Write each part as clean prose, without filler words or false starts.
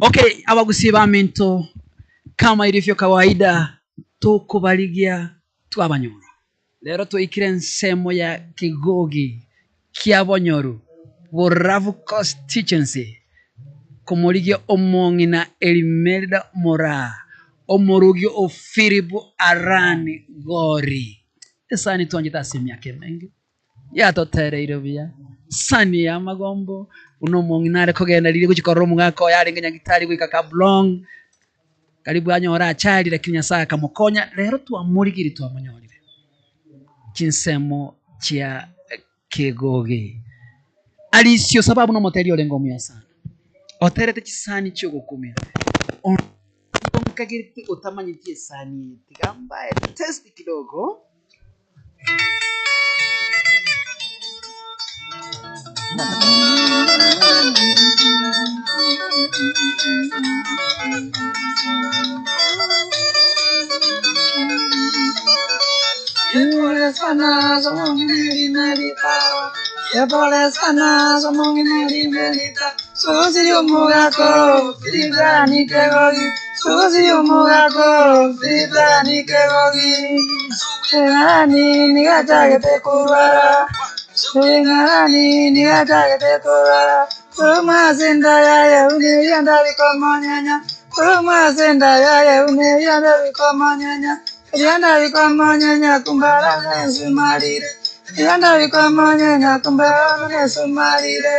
Okay, abagusiba minto kama ilivyo kawaida tukubaligia twabanyoro. Lero tuikire nsemo ya Kigogi Kiabonyoru Buravu constituency kumurigia omongi na Elimelda Mora omorugio ofiribu arani gori esani tuanjita semia kemengi ya totereiro bia sani ya magombo uno mongi nare kogenda lili kuchikoro mugako yari ngenya gitari gwika kablong karibu anyora achali lakini nyasaa kamukonya lero tuamurigiri tuamonyorire chinsemo chia Kigogi alisio sababu no moteri olengo mya sana oterete chisani cyo gukumira onkagiriti utamanyitie sani tigamba test kidogo sana somongini merita sana somongini merita sozi umugako filibani Kigogi sozi umugako filibani Kigogi ngani nigachagete kurara ngani nigachagete kurara Kuma senda ya une yanda bikomanyanya Kuma senda ya une yanda bikomanyanya Yanda bikomanyanya kumbara nesumarire Yanda bikomanyanya kumbara nesumarire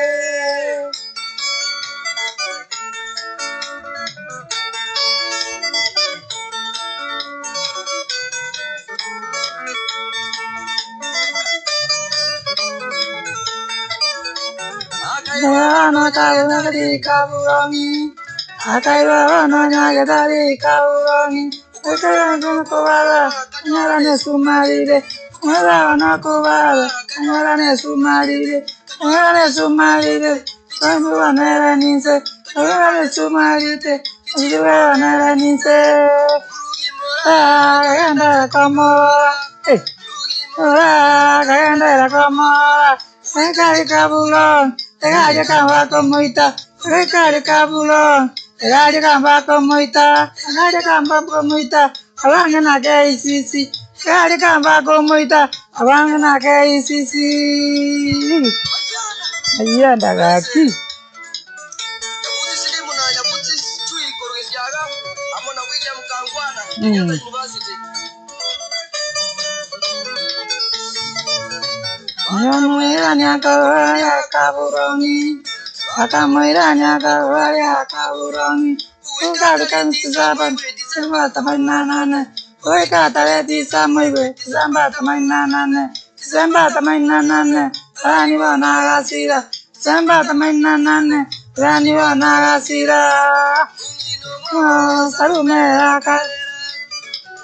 Akaiwa kagari kaburongi Akaiwa kagari kaburongi Akaiwa kubala Nyara nesumarire Nyara nakubala Nyara nesumarire Nyara nesumarire Sangu wanera ninse Nyara nesumarite Nyara wanera ninse Kaganda kamora Kaganda kamora Kagari kaburongi Tegaje kamba komoita, tegaje kabulon, tegaje kamba komoita, tegaje kamba komoita, abanga na KCC, tegaje kamba komoita, abanga na KCC. Iya ndagaki. Akamwiranya kawaya kaburongi Akamwiranya kawaya kaburongi Ukari kansisaban Samba tamananane Uika tareti samoiwe Samba tamananane Samba tamananane Rani wa nagasira Samba tamananane Rani wa nagasira Sarume raka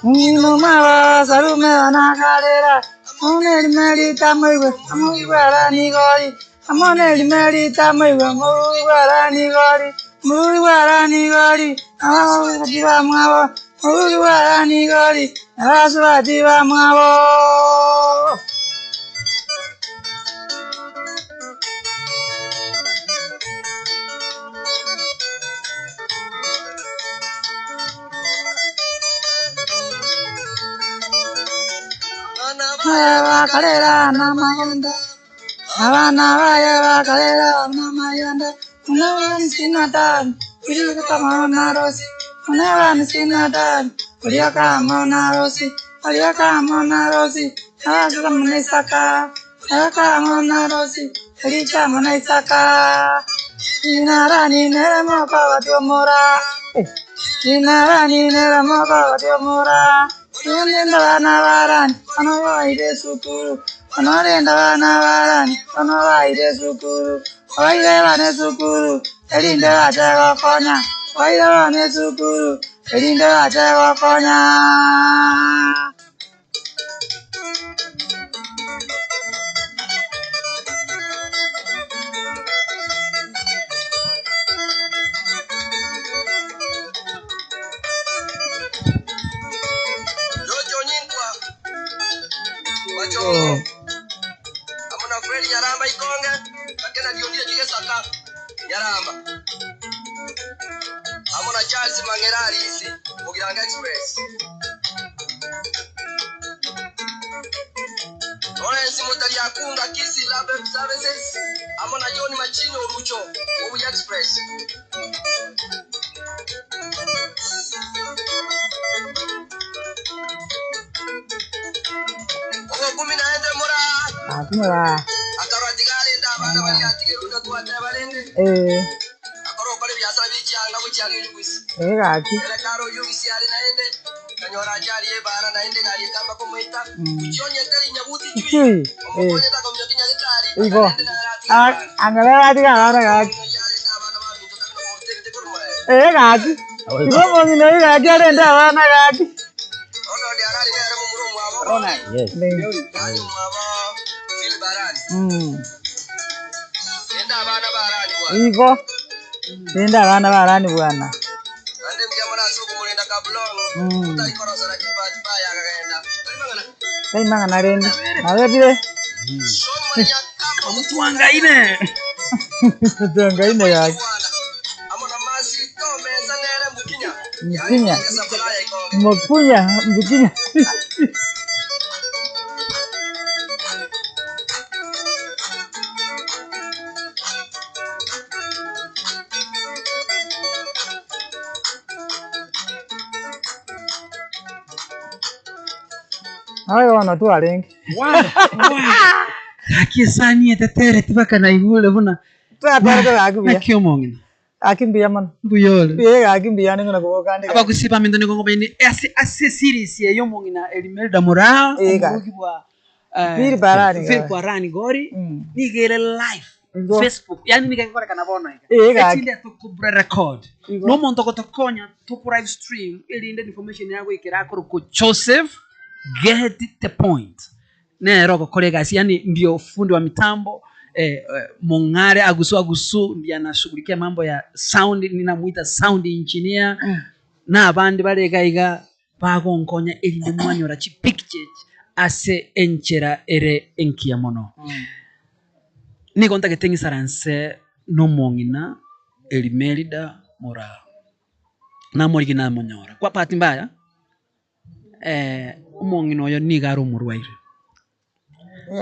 Nginumawa sarume anakarera Amone merita moiwe, amuiwara ni gori. Amone merita moiwe, amuiwara ni gori. Muiwara ni gori, amawadiwa mwawo. Muiwara ni gori, amawadiwa mwawo. Eva kalera namayanda Avana vaya kalera namayanda Unavan sinatan Uriaka monarosi Unavan sinatan Uriaka monarosi Uriaka monarosi Uriaka monaisaka Uriaka monarosi Uriaka monaisaka Inarani nere moka wadiomora Inarani nere moka wadiomora Unenda wana varani, wanawaide sukuru. Wanarenda wana varani, wanawaide sukuru. Waide wane sukuru, elinde wate wakonya. Waide wane sukuru, elinde wate wakonya. Amona Fred Nyaramba ikonge, akena diondia jige saka Nyaramba. Charles Mangerarisi Mugiranga Express Lawrence Mutaliakunga Kisi Lab Services Amona John Machino Rucho Obu Express Obu Kumina Ende Mura Atumura. Akaratigale Ndabana bali atigeruka tuwate balende Akoro bali byasa bicyanga bucyanga ibwisi Gaki. Era karo yugisi ali naende Kanyora ajali ebara naende gali kamba komuita Uchonye tali nyabuti chui Omonye ta komyo kinya gitari Igo. Angala atika ara gaki. Gaki. Igo mongino gaki arenda abana gaki. Yes. Igo. Tenda abana barani bwana. Kai manga narenda. Nawe bile. Omutuangaine. Tuangaine gaki. Mkinya. Mkunya, mkinya. Hayo wana tu alengi. Akisani tetere tibaka na igule buna. Tuatara gaki bia. Akiomongina. Akimbia man. Buyole. Bia akimbia ningo ko kande. Abakusipa mindo niko ngobeni ase series ye yomongina Elimelda Mora omugibwa Fili barani. Fili barani gori nigere live Facebook yani nikakora kana bona gaki. to kubra record no monto ko tokonya to live stream ili inde information yangu ikira ko Joseph get the point nero ko kolega yani ndio fundi wa mitambo Mongare agusu ndiye anashughulikia mambo ya sound ninamuita sound engineer na abandi balegaiga bagonkonya elinde mwanyora chi picture ase enchera ere enkia mono ni konta ketengi saranse no mongina Elimelda Mora na morigina monyora kwa pati mbaya umongino yo ni garo murwaire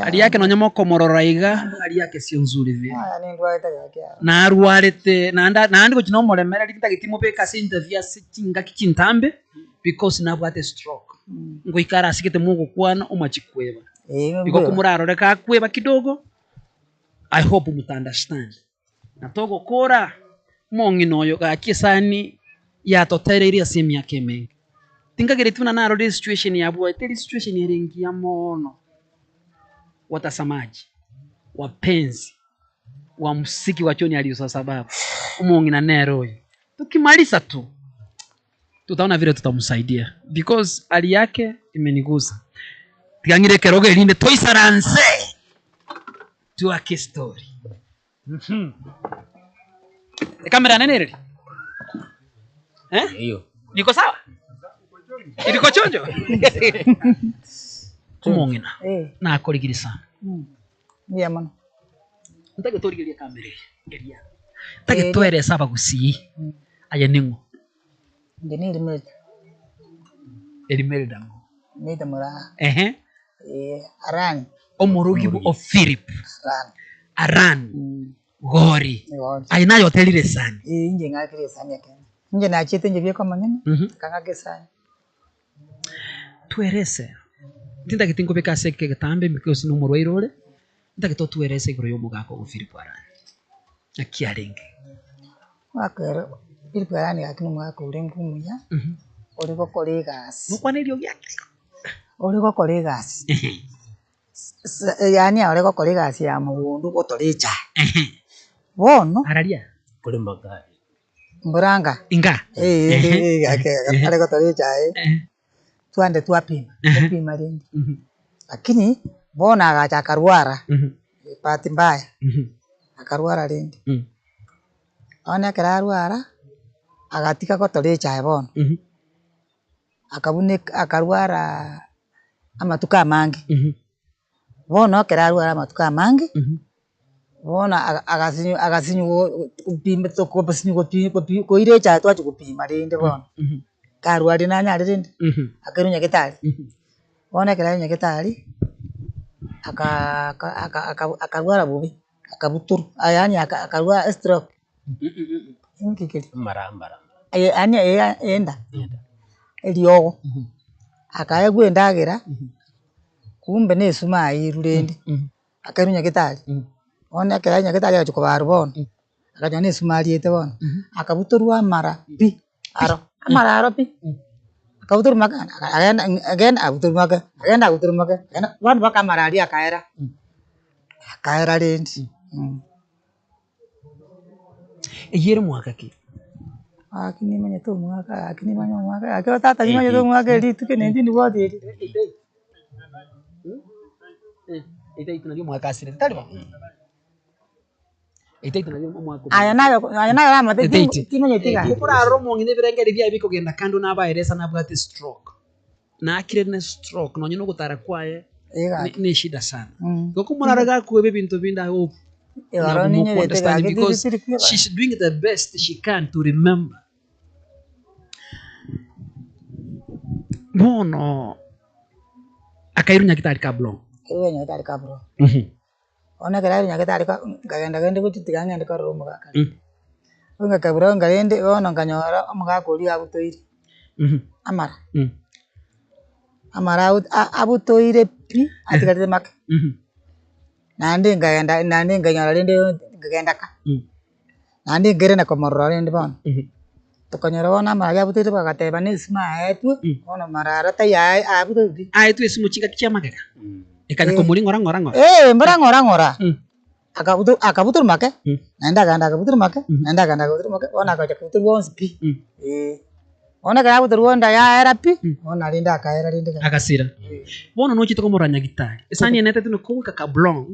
ali yake nonyamo komororaiga ali yake sio nzuri vile ni ndwaita gaki. na arwarete na ko kino moremera likita kitimo pe kasi interview singa kicintambe because nabwate stroke ngo ikara asikete mugo kwana umachikweba iko kumuraro reka kweba kidogo. I hope you understand na togo kora mongino yo gakisani ya totere iri asemi yake mengi tingagere tuna naro this situation ya bwa this situation irengi ya mono watasamaji wapenzi wa muziki wa choni aliyo sababu umongina nero huyo tukimaliza tu tutaona vile tutamsaidia because hali yake imenigusa tigangire keroge linde toisaranse tuake story kamera nene ile Hiyo. niko sawa iliko chonjo umongina na akorigiri sana Bia man. ntake torigeria kamera geria ntake twere saba gusi aya ningo Ndini limeta. Elimelda Meta mura. Aran. omurugibu o Philip Aran. Aran gori aina yote ile sana Inje ngakire sanya kene. Inje na chete nje byeko mangene. Kanga kesanya. tuerese tinda kitingo beka seke gatambe because no murwairore tinda kito tuerese gro yo mugako o Philip Aran akiarenge Wakero. Philip Aran akinu mwako urengu munya. Oliko kolegas. mukwanerio yake Oliko kolegas. Yani oliko kolegas ya mugundu gotorecha. Bono araria Kule magari. mburanga. inga Oliko gotorecha tuande tuapima. Tupima lindi. Lakini bona agacha karwara. Pati mbaya. Akarwara lindi. Ona karwara agatika gotorecha bono. Akabune akarwara amatuka mangi. Bono kerarwara amatuka mangi. bona agasinyu kupima toko basinyu koire cha twacho kupima rinde bona karwari na nyari rinde akarunya gitari bona kira gitari akarwara bubi akabuturu yani akarwara stroke ingikiri Marambara. ani enda eliogo akaegwe ndagira kumbe nesuma irurende akarunya gitari ona kira gitari acho kubaru bona akaja nesuma aliete bona akabuturwa mara pi aro pi akabutur maka again abutur maka wan baka marali akaera rendi Yere mwaka ki. akini manya to mwaka akiwa tata ni manya to mwaka litu ke nendi ni wodi Ita tunajua mwaka asili. Taliba. Ita tunajua mwaka. aya nayo ama timanya tiga Kupura romo ngine birengere bya biko genda kando nabaeresa nabwate stroke. Na akire ne stroke no nyino gutara kwaye ni shida sana. Goko muraraga kuwe bintu binda hope. Because she's doing the best she can to remember. Bono akairunya kitari kablong. Kairunya kitari kabro. Ona kairunya kitari ka gagenda kutitika ngende ka romo kaka. Unga kabro ngende ona nganyora omuga koli abutoire. Amara abutoire pi atikate mak. Nandi nganyora rende ngagenda ka. Nandi ngere na komorro rende bon. Tukanyora bona mara abutoire bakateba nesma etu ona marara tayai abutoire. Aitu esimu chinga kichama kaka. Ekanya komuri ngora. Ngora. Akabutur make. Nanda akabutur make. Ona akabutur bonsi pi. Ona akabutur wonda ya era pi. Ona linda akaera linda. Akasira. Bona no chito komoranya gitari. Esani enete tuno kuka kablong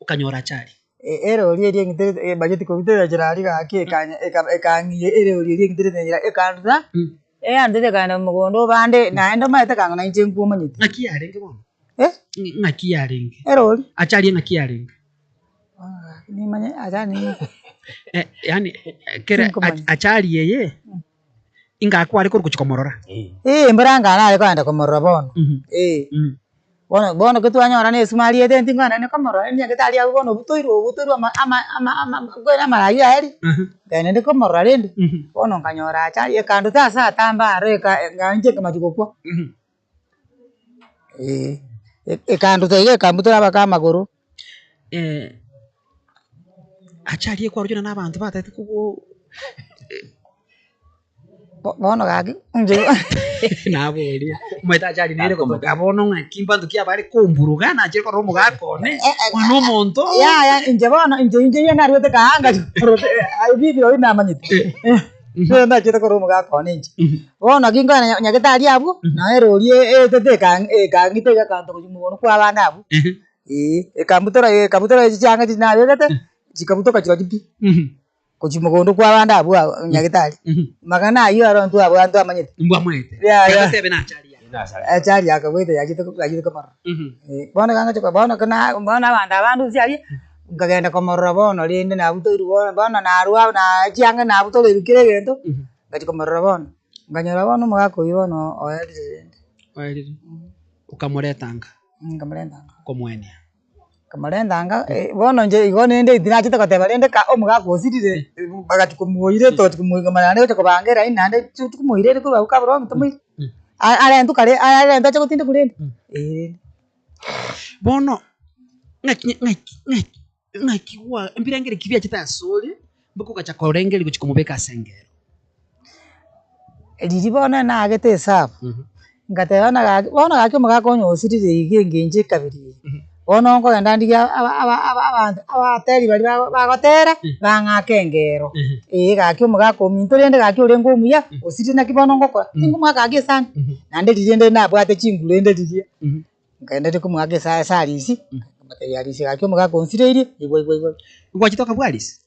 ukanyora chari. Ero liye ngite budget ko ngite jirari ka ke ekangi ero liye ngite njira ekanda. Ande kana mugondo bande naenda maita kanga na njengu manyiti. Ngakiyarenge bona. Ngakiyarenge. Ero achari ngakiyarenge. Ni manye ajani. Yani kere achari yeye. Inga akwari ko kuchikomorora. Mbranga na ale kwanda komorora bona. Bona kitu anyora ne sumali ete ntingana ne komorora ni ngitali ya bona butoiro ama gwena mara ya heri. Gane ne komorora rende. Bona nganyora achari ekando tasa tamba reka nganje kama jikokwa. Ekando tege kambutura bakama goro. Achari kwa rujuna n'abantu batatu kuko bono gagi nje nabori mweta achari nere ko gabono ngakimbandu kia bari kumburuga na achiri ko romo gakone no monto ya nje bono nje yana rwete kaanga ai bibi oi na manyite na chita ko romo gakone nje bono kingana nyagitari abu na erorie tete kangite ga kanto ko mugono kwa bana abu kabutora changa china yegete chikabutoka chirajipi kuchimugondo kwa banda abu nyagitari magana ayo arontu abu antu amanyete mbwa mwete ya tebe na achari achari akabwete yagite kamara bona kanga chika bona banda bandu siari ngagenda komorora bona rinde na butoiru bona na arua na chianga na butole rukire gento ngati komorora bona nganyora bona mwako ibono oerire ukamoretanga komwenia kamarendanga bono nje igone nde itinachita kateba rende ka omuga kosirire bagati kumuire to kumuiga marane to kubangera inande tukumuire ko bakabro mtumui ara ndu kare ara nda chako tinde kurende bono ngaki wa mbirangere kibya chita sole mbako kacha korengeri kuchikumubeka sengero riri bona na agete safu ngateba na bona gaki omuga konyo osirire igengenje kabiri ono ngo ndandiya abantu abateri bali bagotera bangakengero gaki omuga kominto rende gaki orengo muya ositi na kibono ngokora tingumwa gaki sana nande rirende na bwate chingurende riria ngende tikumwa gaki salisi materialisi gaki omuga konsireire igwa chitoka bwalisi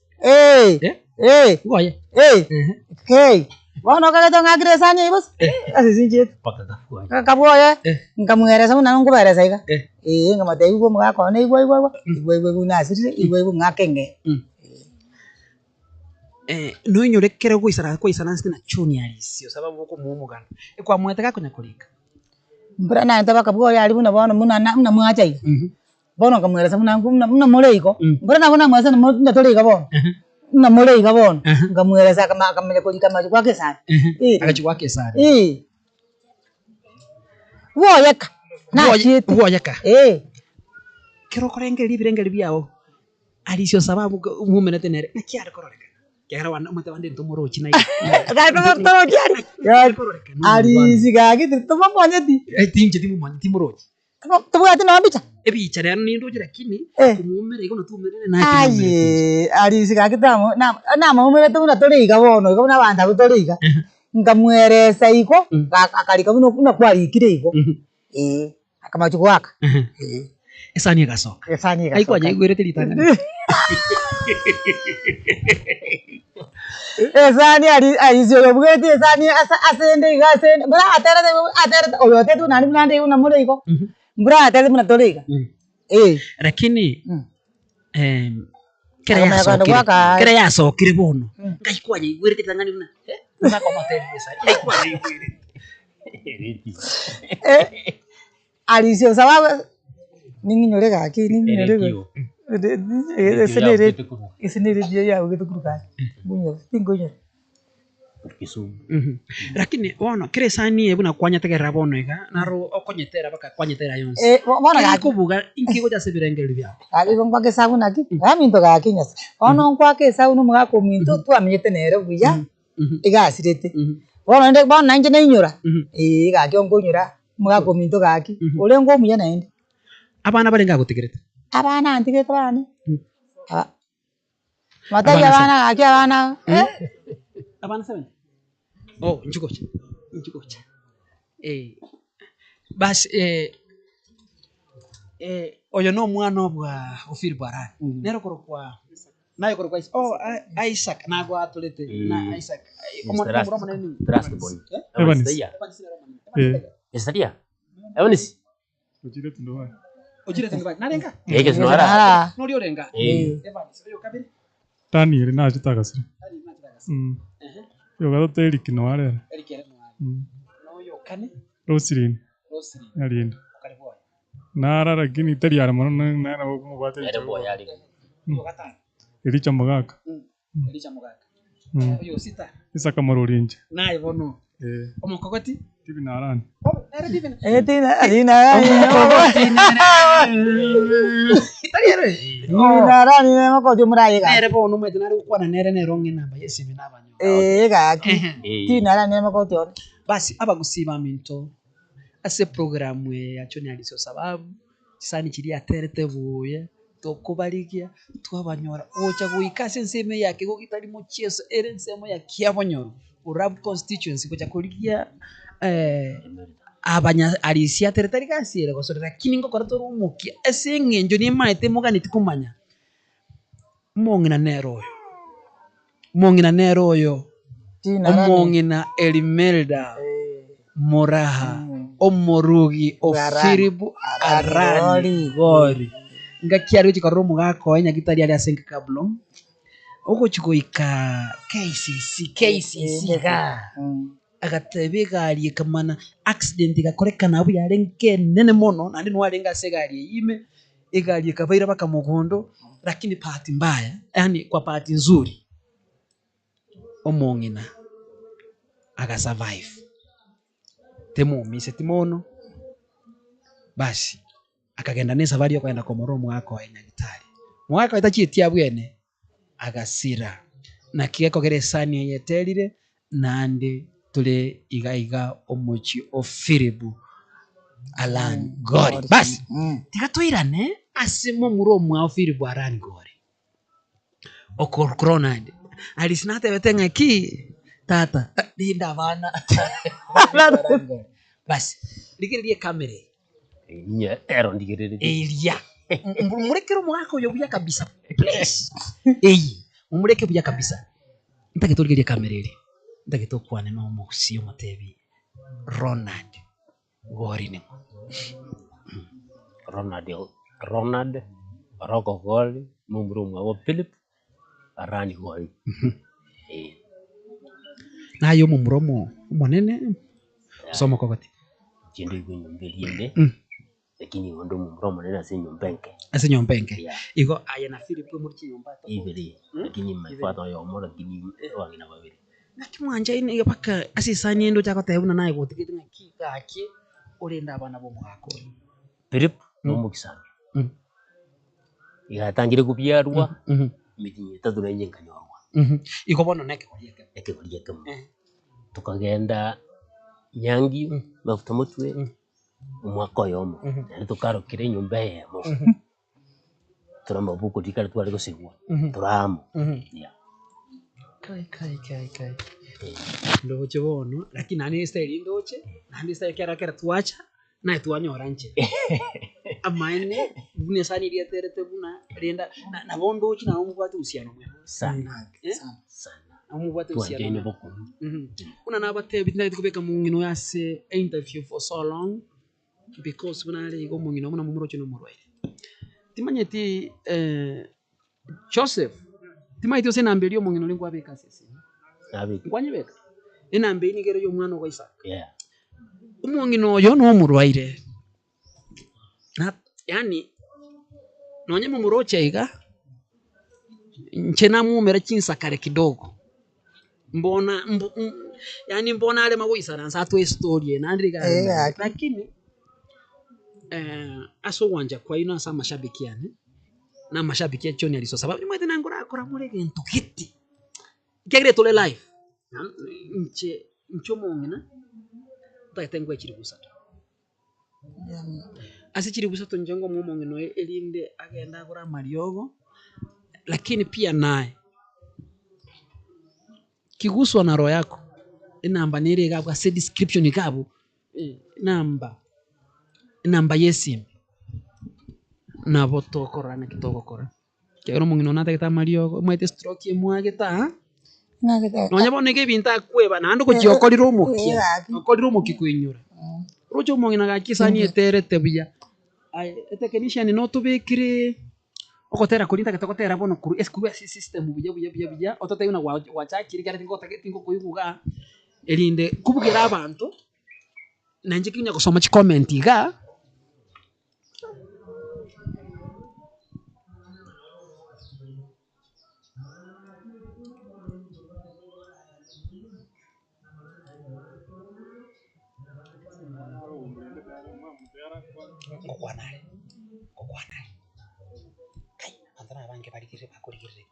ngoye hey Bono kagato ngakire sani bos. Asisinjit. Paka kafua. Kabuoye. Nkamuereza muna nkubereza iga. Ngamate igo mugakone igwe nasirire igwe ngakenge. No inyorekere kwisana sina chuni alisio sababu uko muumugana. Kwa mwete kako nyakulika. Mbura na ntaba kabuoye ali buna bono muna mwacha iga. Bono nkamuereza muna mure iko. Mbura na bona mwasa na tole iga bono. Na mure iga bono. Nkamuereza kamenya kulika maji kwake sana. Akachukua kesari. Woyeka. Na chiti. Woyeka. Kero korenge libirenge libyao. Alisio sababu mume natenere. Na kiara kororeka. Kiara wana mate wande ntomoro china iga. Toro kiari. Alisi gagi tuma ponyeti. Tinje timuro. Tubuga tina bicha. Bicha rero ni ndoje lakini kumumere iko natumere na. Aye, alisi gagi tamo na mumere tuna tole iga bono iga na banda kutole iga. Nkamweresa iko akalika buno kuna kwali kire iko. Akamachukwaka. Esani gasoka. Aiko aje igwerete litana. Esani alisi yo bugete esani asende iga asende. Bra atera oyote tu nani mnande una mure iko. Bra atera mna tole iga. Lakini kera yasokire bono. Ngaiko aje igwerete tangani mna. Alisio sababu ninginyore gaki ninginyore esenere dia ya ugetukuruka bunyo tingonyo Kisumu. Lakini wono kresani ebuna kwanyatera bono iga naro okonyetera baka kwanyetera yonse bona gaki kubuga inkigo jase birengeri bya ali kwa ke sabu naki aminto gaki nyasa ono kwa ke sabu no mga kominto tu amenyete nere buya igasirete bono ndek bono nanje nainyura gaki ongonyura mga kominto gaki ole ngomuya naende abana barenga gutegereta abana antigete bana mataja abana gaki abana abana 7 njukocha bas oyo no mwana obwa ofiri barani nero korokwa nayo korokwa Isaac nago atulete na Isaac Trust boy. Estadia. Evanis. Ojire tengwa narenga Ege snora. Nori orenga Evanis oyo kabiri Tani eri na chitagasire. Yo gado teri kinware. Noyo kane Rosirin. Arienda. Nara lakini teri ara mono na kumubate. Ere boy ali. Ericha mogaka. Oyo sita Isaka marorinje. naye bono omukogoti Tibi narani. tina italiere narani ne mako jumra yega nere bono mwete nari ukwana nere neronge namba yesibi nabanyo gaki tina narani ne mako tion basi abagusiba minto ase programu yacho ni alisio sababu sani chiri aterete buye tokubalikia twabanyora ocha guikase nseme yake gogitari mu chieso ere nsemo ya kiabonyoro urab constituency kocha kulikia abanya alisia teretari kasiere gosorera kiningo korato umukia ese ngenjo ni maite muganiti kumanya mongina nero oyo omongina Elimelda Moraha omorugi ofiribu arani gori ngakiari chikaro mugako enya gitari ali asenga kablong oko chikoika KCC ga agatebega ali kamana accident gakorekana abu yarenke nene mono nandi nwarenga segari yime egali kabaira baka mugondo lakini bahati mbaya yani kwa bahati nzuri omongina aga survive temu mise timono basi akagenda ne safari yo kwenda Komoro mwako enya gitari mwako itachitia bwene agasira na kieko geresani yeterire nande tule iga omochi ofiribu alan gori basi tikatwirane asimo muro mwa ofiribu alan gori okorkrona alisinate betenga ki tata dinda bana basi likirie kamera Nya ero ndigirire. elia murekero mwako yobuya kabisa please umureke buya kabisa ntake toligeria kamera ile ndagito kwane no musio matebi Ronald Gorini Ronald Baroko Goli mumrumu wa Philip Arani Goli nayo mumuromo monene soma kokoti jendo igunyumbeli yende lakini ngondo mumuromo nena ase nyombenke iko aya na Philip muri nyomba to ibeli lakini maifato yo mora kini wangina babiri nakimwanja ine paka asisani endo chako tayuna naye gotikiti ngakika ake orenda abana bo mwako Philip no mukisana igatangire kubyarwa mitinye tatu na nyenga nyorwa iko bono neke kuriye tukagenda Nyangi mafuta mutwe umwaka yomo ari tukarukire nyumba yemo turamba buko dikara twari gusigwa turamo kai ndoche bono lakini nani style ndoche nani style kera tuacha na tuanyora nje amaene bune sani dia terete buna rienda na bondo china umubati usiano mwe sana umubati usiano una nabate bitina tukubeka mungino yase interview for so long because buna ali go mungino muna mumuro chino murwaire timanyeti Joseph timaiti ose nambelio mungino lingwa beka sisi nabi ngwanye beka enambe ni gero yo mwana wa Isaac umungino yo no murwaire na yani nonye mumuroche iga nchena mumera chinsakare kidogo mbona ale magoisa na sato story na ndiriga lakini aso wanja kwa ino asa mashabiki yani na mashabiki ya choni aliso sababu mwete nangora akora murege ntukiti kegre tole live ncho mungina taitengwe chiri gusato asichiri gusato njengo mumongino elinde agenda kura mariogo lakini pia naye kiguswa na roho yako inamba nire gabwa se description ikabu namba yesim na boto korana kitoko kora kero mungino nata kita mariogo mwete stroke mwageta nonya boneke binta kweba nando ko jiokoliro umukia okoliro umuki kwinyura rojo mongina gakisani eterete buya etekenisha ni notubekire okotera kulinda ketokotera bono kuru eskuwe system buya otote una wachakiri kare tingo kuyuga elinde kubugira abantu nanje kinya kusoma chi comment ga kokwanale kai antana bange balikire bakurikire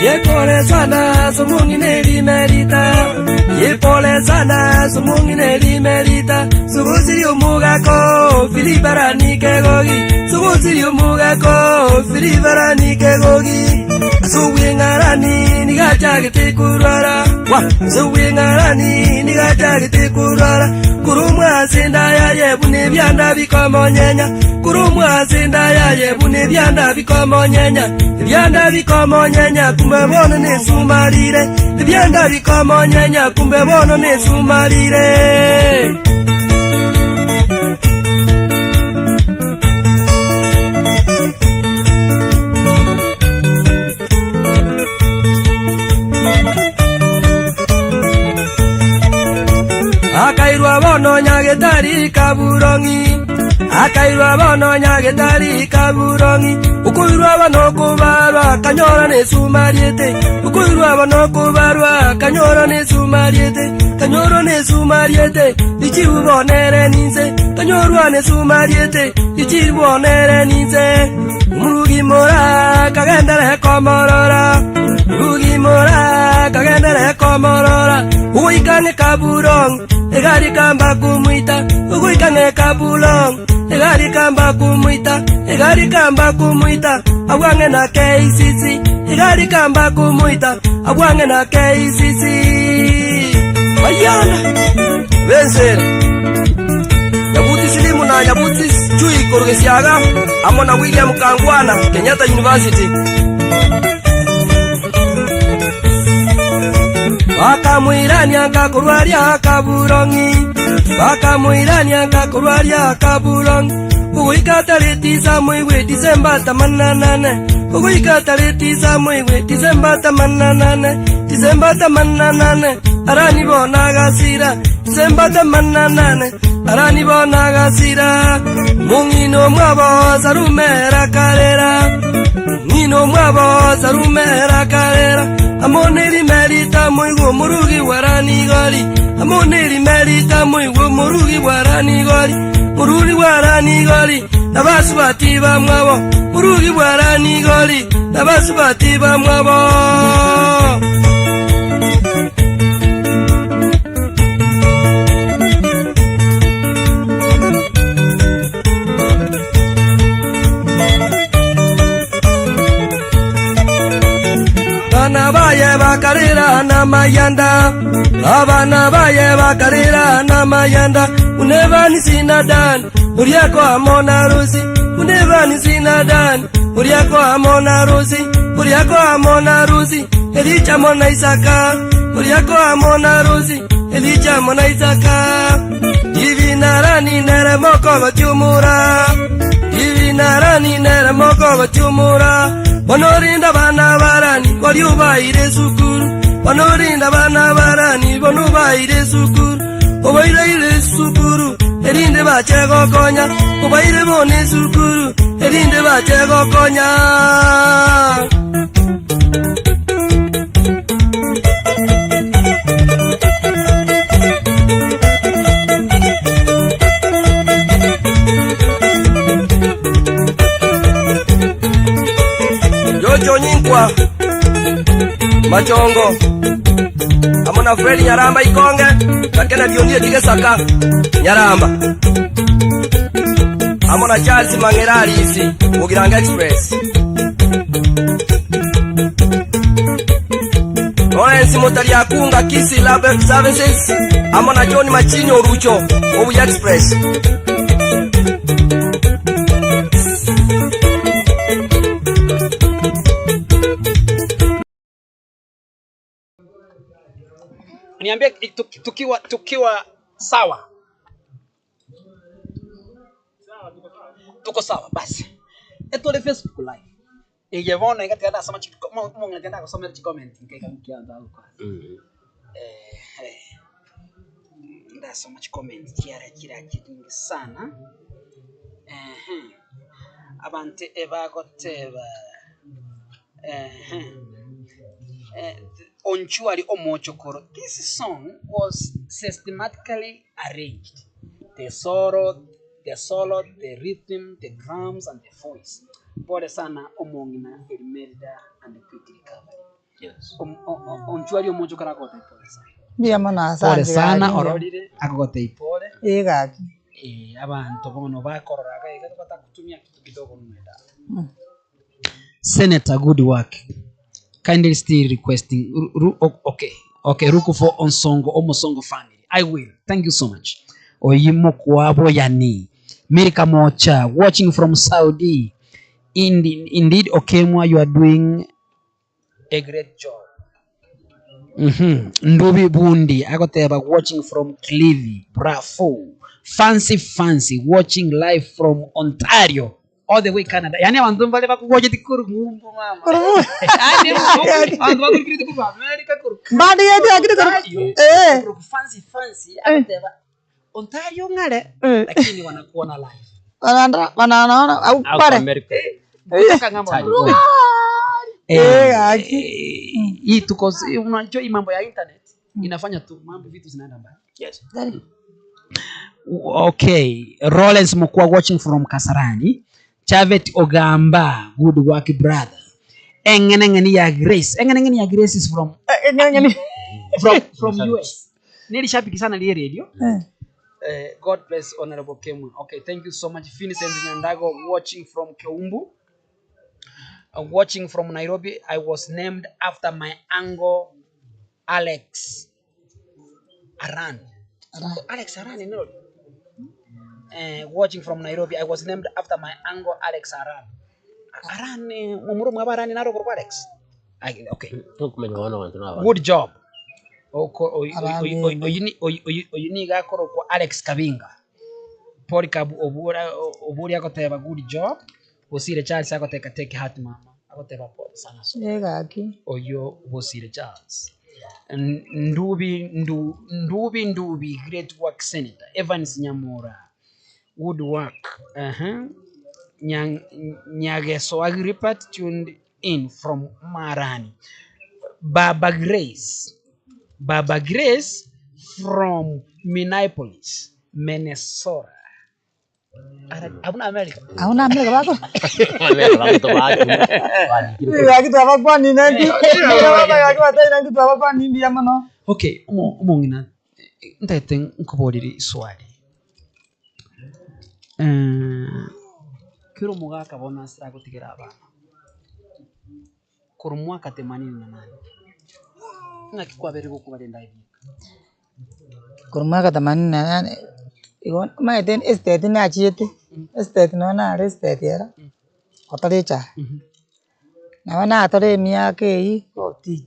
Yepole sana sumungine limerita Yepole sana sumungine limerita Sugusiri umugako filibarani kegogi Sugusiri umugako filibarani kegogi Suwingarani nigachagite kurara Suwingarani nigachagite kurara Kurumwa sinda ya yebune byanda bikomonyenya Kurumwa sinda ya yebune byanda bikomonyenya Byanda bikomonyenya kumbe bono ne sumarire Byanda bikomonyenya kumbe bono ne sumarire Akairwa bono nyagetari kaburongi Akairwa bono nyagetari kaburongi Ukuirwa bono kubarwa kanyora ne sumariete Ukuirwa bono kubarwa kanyora ne sumariete Kanyoro ne sumariete Ichibu bonere ninze Kanyorwa ne sumariete Ichibu bonere ninze Umurugi mora kagendere komorora Umurugi mora kagendere komorora Uikane kaburong Egari kamba kumuita Uikane kabulong Egari kamba kumuita Egari kamba kumuita Awange na KCC Egari kamba kumuita Awange na KCC Denzel Nyabuti Silimu na Nyabuti Chui Korogesiaga amona William Kangwana Kenyatta University Wakamwirania ngakurwaria kaburongi Wakamwirania ngakurwaria kaburongi Uguikatariti za mwigwe Disemba tamananane Uguikatariti za mwigwe Disemba tamananane Disemba tamananane Arani bona gasira Disemba tamananane Arani bona gasira Mungino mwabo zarumera karera Mungino mwabo zarumera karera Amoneri merita mwigwe murugi warani goli Amoneri merita mwigwe murugi warani goli Murugi warani goli Nabasubati bamwabo Murugi warani goli Nabasubati bamwabo Abana baye bakarira na mayanda Abana baye bakarira na mayanda Unevani sinadan Uriako amona rusi Unevani sinadan Uriako amona rusi Uriako amona rusi Elicha mona isaka Uriako amona rusi Elicha mona isaka Divinarani nere moko gochumura Divinarani nere moko gochumura Wanorinda bana barani Waliubaire sukuru Wanorinda bana barani Wanobaire sukuru Obaire sukuru Erinde bachego konya Obaire bone sukuru Erinde bachego konya Jojo Nyinkwa Machongo Amona Freddy Nyaramba Ikonge Kakena Biondia Digesaka Nyaramba Amona Charles Mangerari isi Mugiranga Express Lawrence Motari Akunga Kisi Lab Services Amona John Machinyo Rucho Obuya Express Niambie tukiwa sawa. Tuko sawa basi. Eto le Facebook live. Ijevona ikatenda sama chiko mo ngenda kusoma comment ngikamkianza huko. Nda soma comment kira kingi sana. Abante ebagoteba. Onchuari Omochokoro. This song was systematically arranged. The solo, the rhythm, the drums, and the voice. Pole sana Omongina, Elmerida, and the quick recovery. Yes. Onchuari Omochokoro akote pole sana. Ndiye mana asante. Pole sana ororire akote pole. Gaki. Abantu bono bakororaga ikatokata kutumia kitu kidogo numeda. Senator, good work. Kindly still requesting. Okay. Ruku for Onsongo, Omosongo family. I will. Thank you so much. Oyimokwa Boyani. Mirika Mocha, watching from Saudi. Indeed, Okemwa, you are doing a great job. Ndobi Bundi, Agoteba, watching from Clevy. Bravo. Fancy, watching live from Ontario. All the way Canada. Yani abantu vale bakugoje dikuru ngumbu mama. Yani abantu bakuri dikuru America kuru. Badi yetu akiri kuru. Fancy. Agoteba. Ontario ngale. Lakini wanakuona live. Wanaona au pare. America. Kutoka ngambo. Hii tuko unajua hii mambo ya internet inafanya tu mambo vitu zinaenda mbali. Yes. Okay. Rollins Mukwa watching from Kasarani. Chavet Ogamba, good work brother. Engenengeni ya Grace is from US. Nilishabiki sana ile radio. God bless Honorable Kemu. Okay, thank you so much. Vincent Nyandago watching from Keumbu. Watching from Nairobi. I was named after my uncle Alex Aran. Alex Arani no. Watching from Nairobi, I was named after my uncle Alex Aran. Arani mumuru mwabarani naro kwa Alex. Okay. Good job. Oyini gakoro kwa Alex Kabinga. Pori kabu oburi akoteba good job. Bosire Charles akoteka take hat mama. Akoteba pori sana so. Egaki. Oyo Bosire Charles. Ndubi great work Senator Evans Nyamura. Good work. Nyageso Agripat tuned in from Marani. Baba Grace from Minneapolis, Minnesota. Abuna America. Abuna America bako. Yaki tu apa kwa nini nanti? Yaki watai nanti tu apa kwa nini dia mano? Okay, umongina. Ntete nkubodiri swali. Kiro muga kabona sira gutigera abana. Kuru mwaka 88. Ngakikwabere gukubarenda ibi. Kuru mwaka 88. Igon maiten estate na chiete. Estate no na estate era. Kotarecha. Na wana atore miaka hii 40.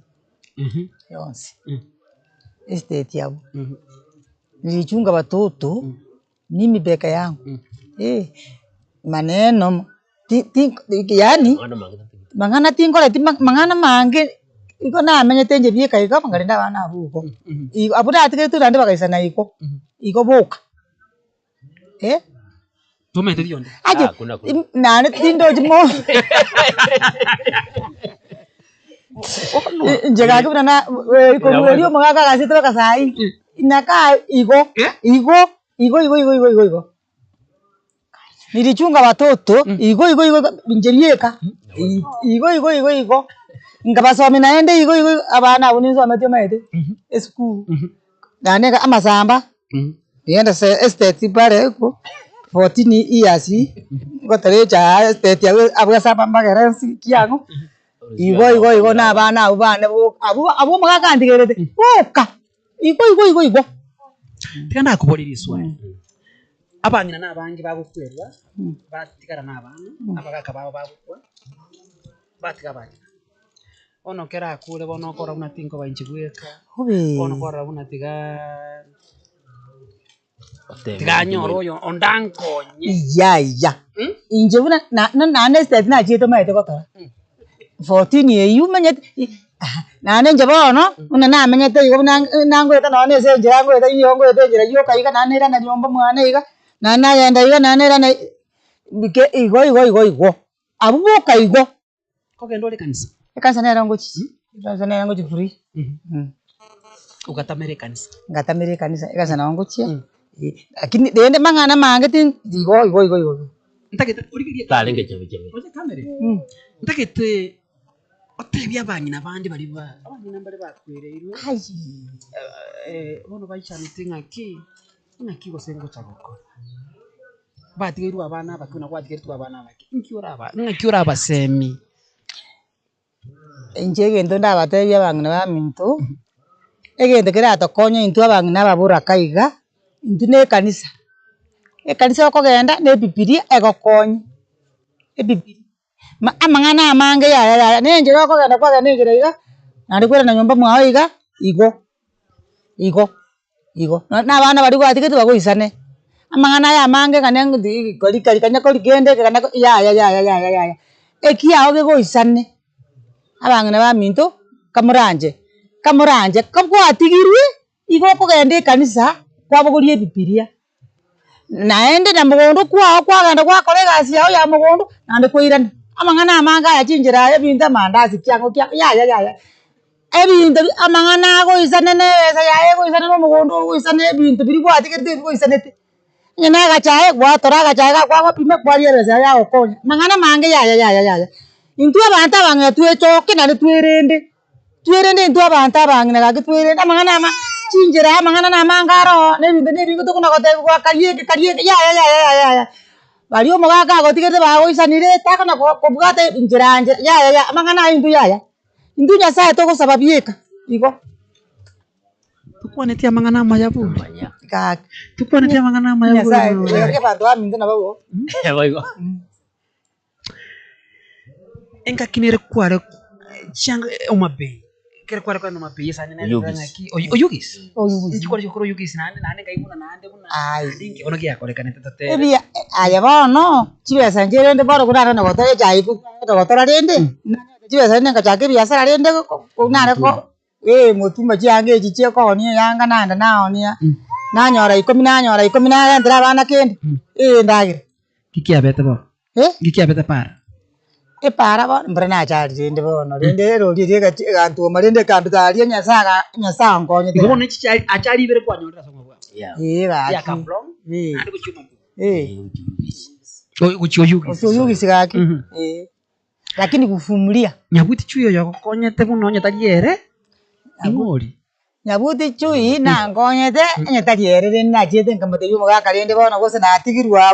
Yonsi. Estate yao. Nilichunga watoto mimi peke yangu. Maneno yani mangana tingole mangana mange iko na amenyete nje bieka iko mangarinda bana abuko abuda atige tu rande bakaisa na iko boka tumete dionde aje nane tindo jimo njega kibra na ko radio magaga gasite bakasai inaka iko nilichunga watoto igo binjerieka igo ngabasome naende igo abana abunizo amatyo maete esku daneka amasamba yenda se estate pare ko 14 years ngotarecha estate abwa samba magara kiango igo na abana abu magakandigerete oka igo tikana kubolira iswali abangina nabangi bagukwerwa batikara nabana abagaka babo bagukwa batika bani ono kera kule bono kora unatinko banchigweka ono kora unatiga nyoro yo ondanko ya inje una na nestate na chito maite kotora 14 yeyu manyet na nje bono una na manyete igo nango eta no nese nje yango eta yongo eta jira yo kaiga na nera na yomba mwana iga na yenda iga na nera na bike igo abubuka igo kogendo le kanisa nera ngochi free ugatamere kanisa kanisa na ngochi lakini dende mangana mangetin igo ntakete urigiriye talenge chebe oje kamere ntakete otebya banyina bandi bali abanyina bali bakwereirwe bono baichanite ngaki gosengo chagoko batigirwa abana bakuna kwatigirwa abana baki nkiura abasemi njegendo ndabatebya bangina baminto egende kera tokonyo into abangina babura kaiga into ne kanisa okogenda ne bibilia egokonyo ebibilia amangana amange ya nenje okogenda kwaga nenjira iga nandi kwera na nyomba mwaho iga igo na abana bari gwatigete bagoisane amangana ya mange kanengi kali kanya kali gende kana ya ekiao gegoisane abangina baminto kamuranje kabwatigirwe igo kogenda kanisa kwabogorie bibilia naende na mugondo kwagenda kwakora egasi yao ya mugondo nandi kwirana amangana amanga ya chinjira ya binta mandazi kyango ya ebintu amangana goisane neza ya goisane no mugondo goisane ebintu biri bwatigirite goisanete nyina gachae gwatora gachae kwa pime kwarieleza ya okonya mangana mange ya intu abantu abange twechoke na twerende intu abantu abange na gitwerende amangana ama chinjira amangana na mangaro nebintu tukuna gote kwa kariye ya bari omugaga gotigete bagoisanire takana kubwate injiranje ya amangana intu intu nyasaye togosaba bieka igo tukwanetia amangana mayabu Kak. Tukone tema ngana nama ya Nyasaye, bulu. ya bantu amin na bawo. Baik. Enka kinere kware chang umabe. Kere kware kwa umabe yesanya na Oyugis. ndanya ki. Oyugis. Oyugis. Njikora chokoro oyugis nane kaimuna nande buna. Ai. Dinki ono kia kore kanete tate. Ebi aya bono, chiwesa njere ndi boro kuna na gotore chai ku to gotora rende. Chiwesa nanga chake biasara rende ko nare ko. Mutumba chiange chiche ko ni yanga nanda nao ni. Nanyora 10 na ndra bana kende. Ndagire. Kikia bete bo. Kikia bete para. Para bo mbrana chari rende bono rende ro ri ga gantu marende kambita ri nyasa ngonye. Ibo ne chicha achari bere kwa nyora songo bwa. Ga. Ya kaplong. Ande kuchuma. Oyugis. Oyugis gaki. Lakini kufumulia. Nyabuti chuyo yako konyete buno nyatariere. Ingori. Nyabuti chui na ngonyete nyatariere na chete nkamate yumo gakarende bono gose na tigirwa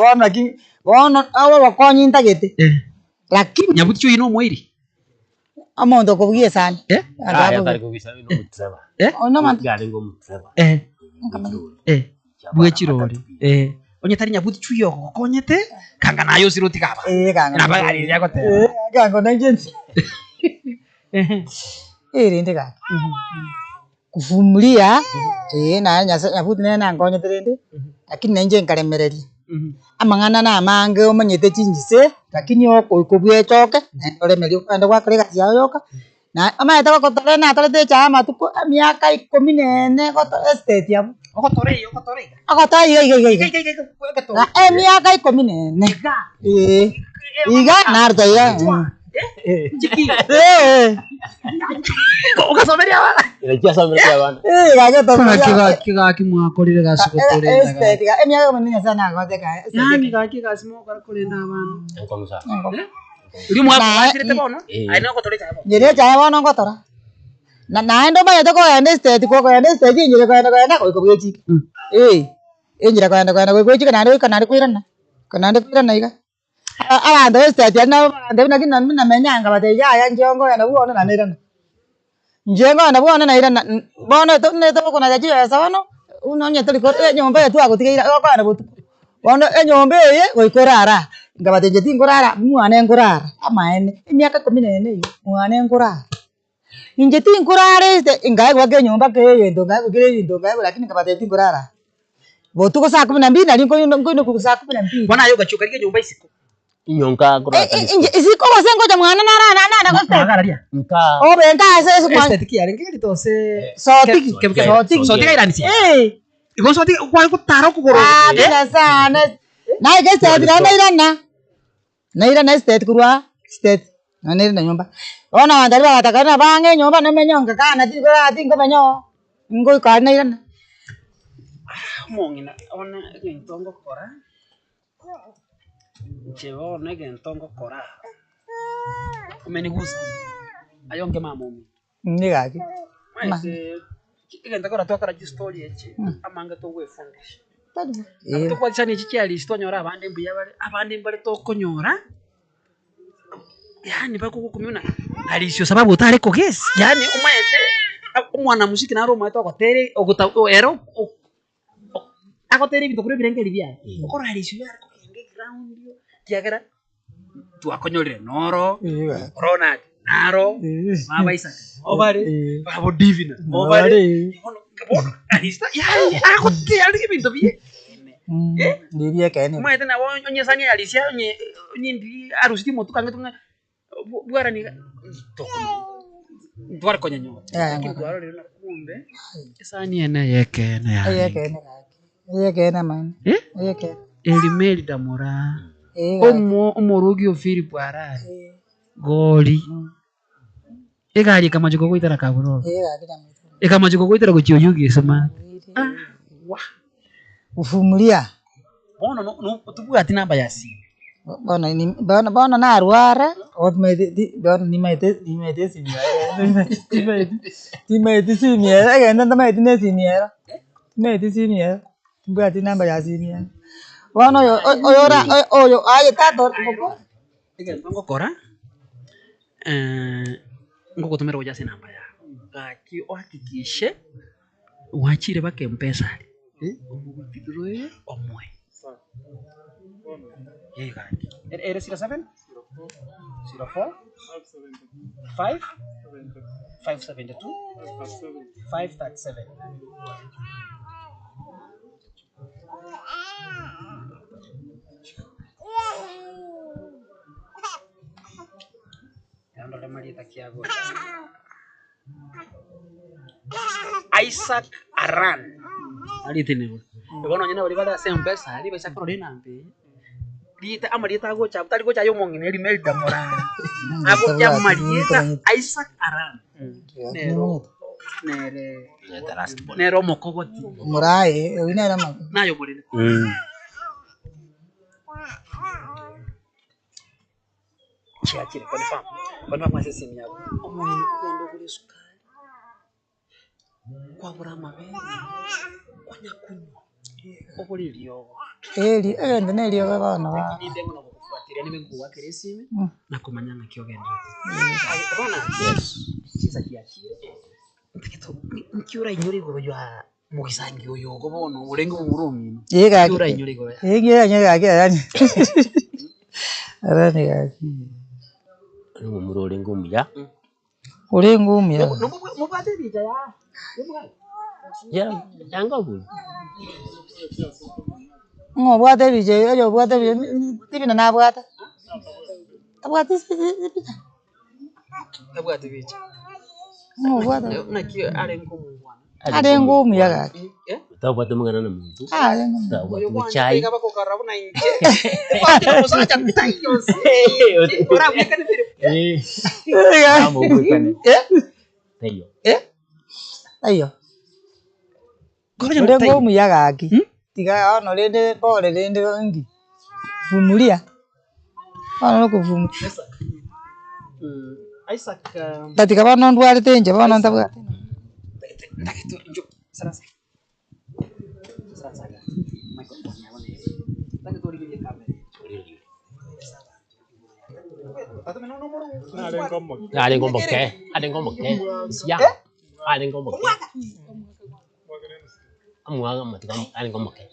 bono awo bakonyi ntagete. Lakini Nyabuti chui no moiri. Amondo kubugie sana. Ya tari kubisa no mutsaba. Ono man. Gari ngo mutsaba. Bwechirori. Onyetari nyabuti chui yoko konyete kanga nayo siroti kaba. Kanga. Na bagari yako te. Kanga na jensi. Rende ga. Kufumulia na nyabuti na ngonyete rende. Lakini nje nkaremereri. Amangana na mange omanyete chinjise lakini oko ikubwe choke ole meli kwenda kwa kale kasi yoka na amayeta ko tore na tore chama tuko miaka 14 ko estate yabu Okotore. miaka 14 iga narta ya Chiki. Ukasomeria bana. Ile someria bana. gaga to Kiga kimwakorire gasukotore estate ga miaka 14 sana goteka yani gasimo karakorenda bana. Enkomsa. Uri mwasirete bono. Aina okotore chabo. nyere cha bono ngotora na endo ba yatoko ende state ko ende state nyere ko enda ko kubwe chiki nyere ko enda ko kubwe chiki kana kwirana iga abantu state na abantu na kinna menyanga bate ya njongo na buona na nirana njengo na buona na irana bono to ne to kuna jaji esa bono uno nyetoli ko nyomba yetu agotiga ko na butu bono nyomba ye ko korara ngabate jeti ngorara mwana ngorara amaene miaka 14 mwana ngorara injeti ngorara ingai wage nyomba ke yendo ngai gire yendo ngai lakini ngabate jeti ngorara botu ko saa 12 na rinko no ko saa 12 Bwana yoga chukarike nyumba isiko. Inyonka kura. Isiko wasengo ja mwana na ko state Magararia. Nka. obe nka ese kwa Estate ki arengeli to se sotiki sotiki iranisi. Iko sotiki kwa ko taro ko goro. bila sana na ke state na irana state kurwa state na nenda nyumba ona wandari batakana bange nyumba na menyonga kana tikora tingo menyo ngo ka na irana Mongina ona gentongo kora. Chevo na gentongo kora. Umenigusa. Ayonge mamomi. ni gaki Maise kigenda kora twakara story eche amanga to wefundisha. eh Tukwa chani chikyali stonyora abandi mbale to konyora. Yani bakukumuna alisyo sababu utari ko gesi. Yani umaete umwana musiki na roma to akotere oguta ero akotere bitokure birengeli bya. Okora alisyo yari ko kenge ground yo. Kiagera tuakonyorire noro. Corona naro. Mama Isaac. Obare. Babo divina. Obare. Bono alista yani akotere ali bintu bye. ndibye kene Umaete na onye sani alisya onye ndi arusi motu kangetunga bwara ni twara konya nyo twara rero nakumbe esani ena yekene ye kene man ye kene elimeli damora omurugi ofiri bwara goli egari kama jiko koitara kaburo ekama jiko koitara gochiyugi sema ufumulia bono no tubwati namba ya simu bona na arwara bona nimete simiera agenda ndamaite ne simiera nimete simiera tubwati namba ya simiera bona oyo aye tato ngokora ngokutumira ujase namba ya ngaki uhakikishe wachire bake mpesa Pituru omwe. Yeye kangi. Era 07? 04? 5? 572? 537. Ando le Maria takiago. Isaac Aran. Ali tene. Bono nyina bali bala sempesa, ali besa korona mpe. Dita amarita go cha, tali go cha yo mongine ri melda mora. Ako ya Marieta Isaac Aran. Nero mokogoti. Murai, winera ma. Nayo bolile. Chiachire confirm. Confirm mwase simu yako. Omongine kugenda kule sukari. Kwa burama be. Kwanya kunywa. Obolilyo. Ende nelio babana ba. Ni bengo nokufuatilia nimenguwa keresime na kumanyanga kyogenda. Bana, yes. Kiza kiachire. Nkiura inyori go ya mugisangi oyo go bono urengo murumi. Yega. Nkiura inyori go. Yega yani. Arani gaki. Ngo muri urengo muya. Urengo muya. Mubate bija ya. Ya, yanga bu. Ngo bwate bije, ayo bwate bije, tibina na bwata. Bwate bije. Tabwate bija. Ngo bwata. Nakio arengo mungwana. Arengo muya gaki. Tabwate mungana na muntu. Arengo. Tabwate muchai. Kaba ko karabu na inje. Tabwate ko sa tayo. Ora wika ni tiri. Amo kwekane. Tayo. Ayo. Urengo muya gaki. Tiga ono lende pole lende ngi. Vumulia. Ono ko vumu. Isaac Tatika bano ndwale tenje bano ntabwa. Takitu njo sarasa. Sarasa. Microphone yaone. Takitu uri kamera. Ada ngomong ke. Siap. Ada ngomong ke. Kamu nggak mati kamu ada ngomong ke.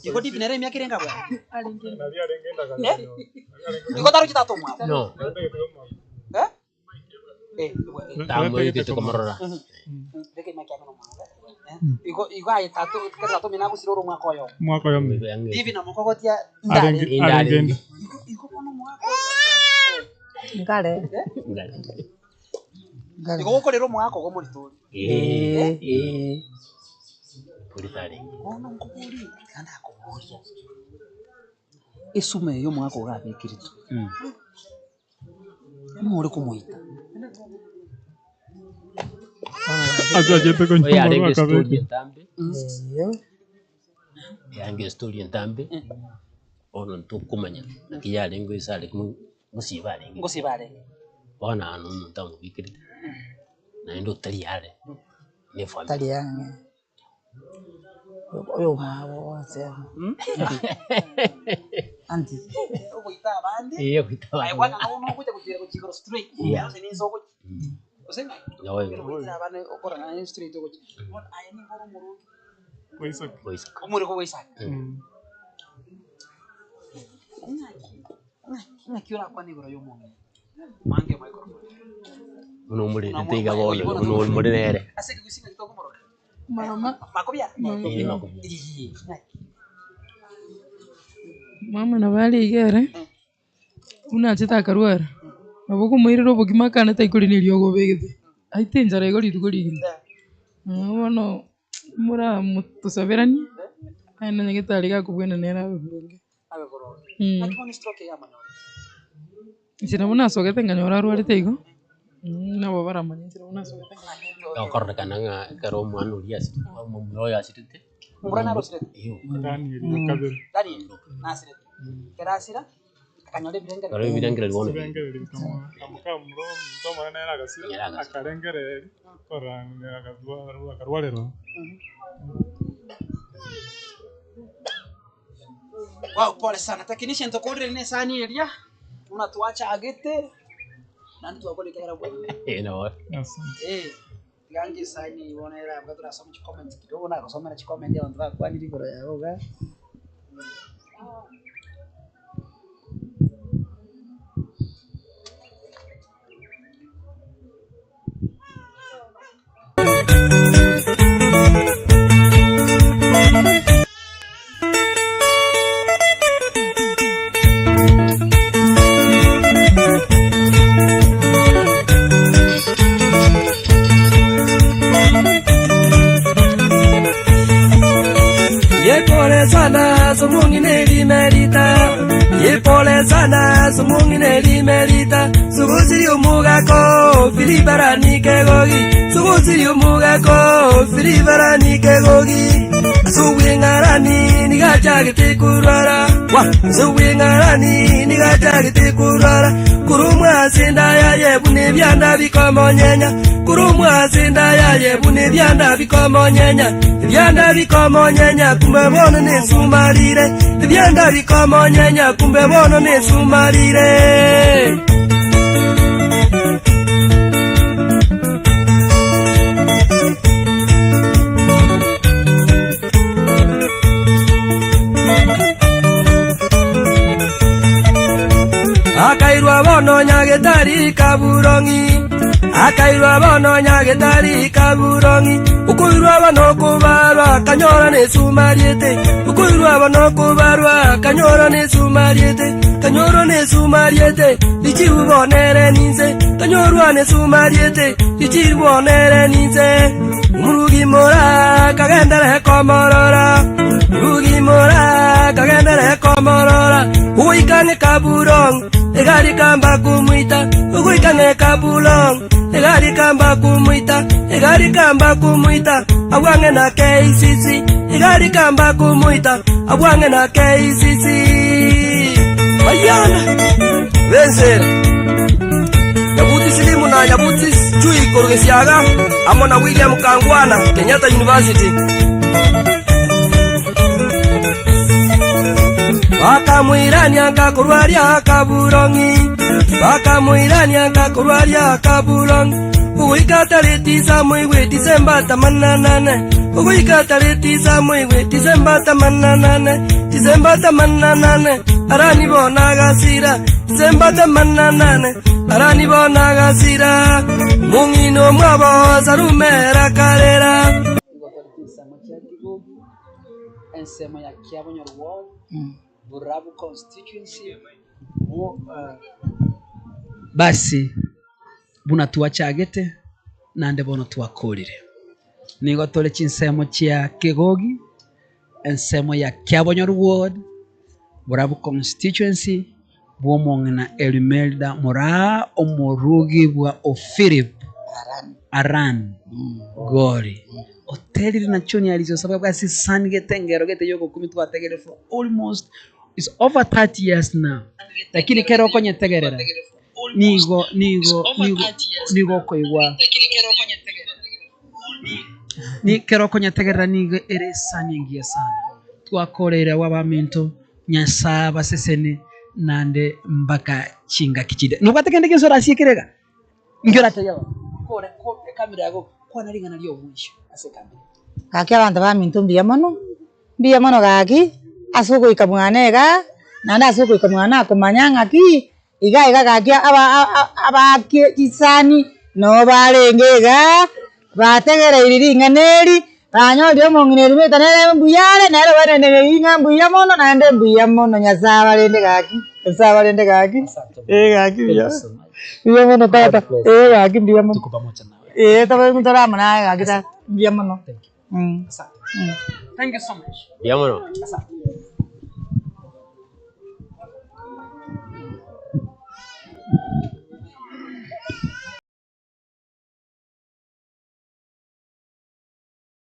Yoko di binere miya kirenga bwa. Nadia dengenda kan. Iko taruh kita toma. No. Tamu itu kemorora. Deke makia kono manga. Iko ay tatu kera tatu mina kusiro rumah koyo. Mwako yo. Divi na moko tia Adengenda. Iko kono mwako. Ngale. Iko ko lero mwako ko muri tori. Politari. Ono nkubuli kana akubulia. Isume yo mwako gabe kiritu. Muri kumuita. Aja jete ko Oya ada nyumba story entambe. Yo. Yange story entambe. Ono ntukumanya. Nakiya lengo isale musibale. Ngosibale. Bona anu ntamu bikiri. Na ndo tali yale. Ne family. Tali yange. Oyo mabo wasema. Anti. Okuita bande. Iya kita. Ai wana ono kuja kujira kujiro straight. Iya. Sinizo ko. Osema. Yawe. Okuita bande okora na straight ko. Mon ayani ngoro muru. Koisa. Boisa. Omuri ko wesa. Nga kiora kwa ni goro yo monge. Mange microphone. Uno muri tega bole, uno muri nere. Ase kusinga kitoko moro. Mama, Makobia. mama na bali igere. Una chita karwara. Naboko mwiriro bogima kana taikuri nilio gobegete. Aite njara igori tugori. Wono mura mutusaberani. Ana nyegeta liga kubwena nera bubunge. Abe goro. Nakoni stroke ya manyo. Sina muna sogete nganyora rwari teigo. Na babara manya sina muna sogete. Kau korna kananga karo manu dia situ, mau ya situ te. Murana rosire. Iyo. Tani kabel. Dari nasire. Kerasira kanyole birenga. Kalau bilang kira bono. Bengere kama kamro toma na era gasira. Era gasira. Akarengere korang akadua akarwalero. Wow, pole sana. Technician to kodre ne sani elia. Unatuacha agete. Nani tuwakole kera bwana. No. Asante. gangi saini ibonera bwa turasoma comment kidogo na kusoma na comment ya abantu bakwa niri boro yahoga Pole sana sumungine limerita Sugusiri umugako filibarani kegogi Sugusiri umugako filibarani kegogi Suwingarani nigachagite kurara Suwingarani nigachagite kurara Kurumwa sinda ya yebune byanda bikomonyenya Kurumwa sinda ya yebune byanda bikomonyenya Byanda bikomonyenya kumbe bono nesumarire Byanda bikomonyenya kumbe bono nesumarire Akairwa bono nyagetari kaburongi Akairwa bono nyagetari kaburongi Ukuirwa bono kubarwa kanyora nesumariete Ukuirwa bono kubarwa kanyora nesumariete Kanyoro nesumariete Ichibonere ninze Kanyorwa nesumariete Ichibonere ninze Umurugi mora kagendere komorora Umurugi mora kagendere komorora Uikange kaburong Egari kamba kumuita Uikange kabulong Egari kamba kumuita Egari kamba kumuita Awange na KCC Egari kamba kumuita Awange na KCC Ayana Benzera Yabuti Silimu na Yabuti Chui Korogesiaga Amona William Kangwana Kenyatta University Wakamwirani akakurwaria kaburongi Wakamwirani akakurwaria kaburongi Uwikataletiza mwiwe Disemba tamananane Uwikataletiza mwiwe Disemba tamananane Disemba tamananane Arani bonagasira Disemba tamananane Arani bonagasira Mungino mwabo Zarumera karera ensemo ya Kiabonyor Ward Burabu constituency basi bunatuachagete nande bono twakorire nigo tole chinsemo chia Kegogi ensemo ya Kiabonyor Ward Burabu constituency bwomongena Elimelda Mora omurugi bwa Ofirip Aran Gori hoteli linachoni alizosabwa basi sange tengero gete yoko kumi twategere for almost it's over 30 years now lakini kero konye tegerera nigo koigwa ni kero konye tegerera nigo ere sanyengia sana twakorera wabaminto nyasaba sesene nande mbaka chinga kichide nubategende kesora asiekerega ngora tayawa kore kamera yako kwana ringana lyo mwisho asekamera Kaki abantu baminto mbia mono gaki asuko ikamwanega nanda asuko ikamwana kumanyanga ki iga gaki abaki kisani no barengega bategera iriringaneri banyo mongine rimeta nere mbuyale nere banene inga mbuya mono nande mbuya mono nyasaba rende gaki gaki ya mono tata gaki mbuya mono tuko pamoja nawe tawe mtarama na gaki ta mbuya mono thank you so much Diamono. asante